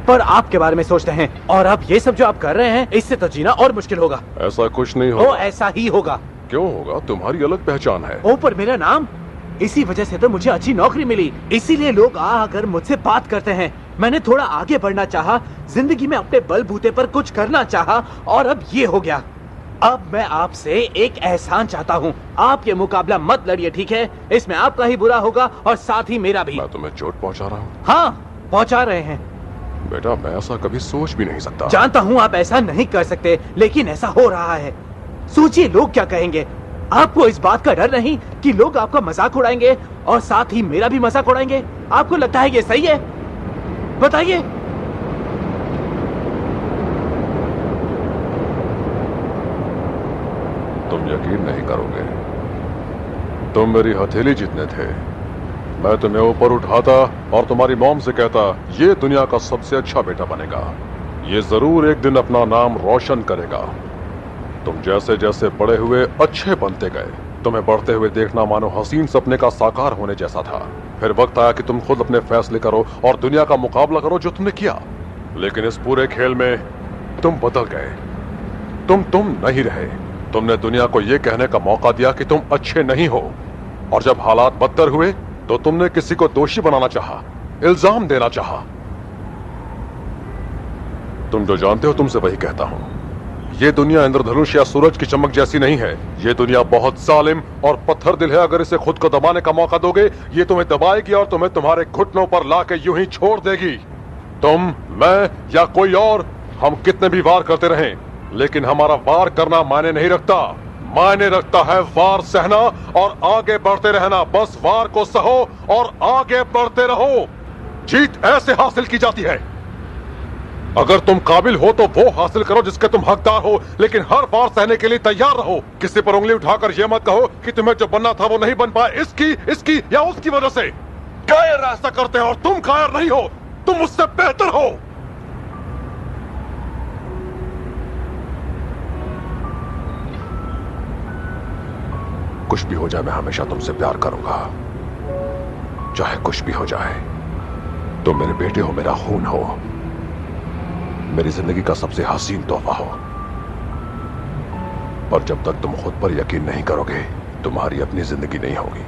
पर आपके बारे में सोचते हैं। और अब ये सब जो आप कर रहे हैं, इससे तो जीना और मुश्किल होगा। ऐसा कुछ नहीं होगा। ऐसा ही होगा। क्यों होगा? तुम्हारी अलग पहचान है। पर मेरा नाम, इसी वजह से तो मुझे अच्छी नौकरी मिली। इसीलिए लोग आकर मुझसे बात करते हैं। मैंने थोड़ा आगे बढ़ना चाहा, जिंदगी में अपने बलबूते पर कुछ करना चाहा, और अब ये हो गया। अब मैं आपसे एक एहसान चाहता हूँ, आप ये मुकाबला मत लड़िए, ठीक है? इसमें आपका ही बुरा होगा और साथ ही मेरा भी। मैं तुम्हें चोट पहुंचा रहा हूँ? हाँ, पहुंचा रहे हैं। बेटा, मैं ऐसा कभी सोच भी नहीं सकता। जानता हूँ आप ऐसा नहीं कर सकते, लेकिन ऐसा हो रहा है। सोचिए लोग क्या कहेंगे। आपको इस बात का डर नहीं कि लोग आपका मजाक उड़ाएंगे और साथ ही मेरा भी मजाक उड़ाएंगे? आपको लगता है ये सही है? बताइए। तुम यकीन नहीं करोगे, तुम मेरी हथेली जितने थे। मैं तुम्हें ऊपर उठाता और तुम्हारी मॉम से कहता, ये दुनिया का सबसे अच्छा बेटा बनेगा, ये जरूर एक दिन अपना नाम रोशन करेगा। तुम जैसे जैसे बड़े हुए अच्छे बनते गए। तुम्हें बढ़ते हुए देखना मानो हसीन सपने का साकार होने जैसा था। फिर वक्त आया कि तुम खुद अपने फैसले करो और दुनिया का मुकाबला करो, जो तुमने किया। लेकिन इस पूरे खेल में तुम बदल गए। तुम नहीं रहे। तुमने दुनिया को यह कहने का मौका दिया कि तुम अच्छे नहीं हो, और जब हालात बदतर हुए तो तुमने किसी को दोषी बनाना चाहा, इल्जाम देना चाहा। तुम जो जानते हो तुमसे वही कहता हूं। ये दुनिया इंद्रधनुष या सूरज की चमक जैसी नहीं है। ये दुनिया बहुत जालिम और पत्थर दिल है। अगर इसे खुद को दबाने का मौका दोगे, ये तुम्हें दबाएगी और तुम्हें तुम्हारे घुटनों पर लाके यूं ही छोड़ देगी। तुम, मैं या कोई और, हम कितने भी वार करते रहें, लेकिन हमारा वार करना मायने नहीं रखता। मायने रखता है वार सहना और आगे बढ़ते रहना। बस वार को सहो और आगे बढ़ते रहो। जीत ऐसे हासिल की जाती है। अगर तुम काबिल हो तो वो हासिल करो जिसके तुम हकदार हो, लेकिन हर बार सहने के लिए तैयार रहो। किसी पर उंगली उठाकर यह मत कहो कि तुम्हें जो बनना था वो नहीं बन पाए, इसकी या उसकी वजह से। कायर ऐसा करते हैं और तुम कायर नहीं हो, तुम उससे बेहतर हो। कुछ भी हो जाए, मैं हमेशा तुमसे प्यार करूंगा, चाहे कुछ भी हो जाए। तुम मेरे बेटे हो, मेरा खून हो, मेरी जिंदगी का सबसे हसीन तोहफा हो। पर जब तक तुम खुद पर यकीन नहीं करोगे, तुम्हारी अपनी जिंदगी नहीं होगी।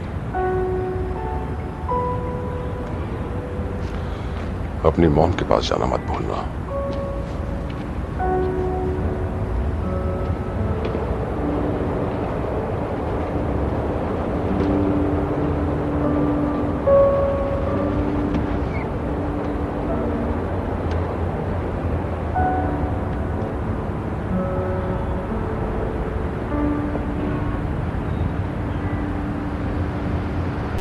अपनी मॉम के पास जाना मत भूलना।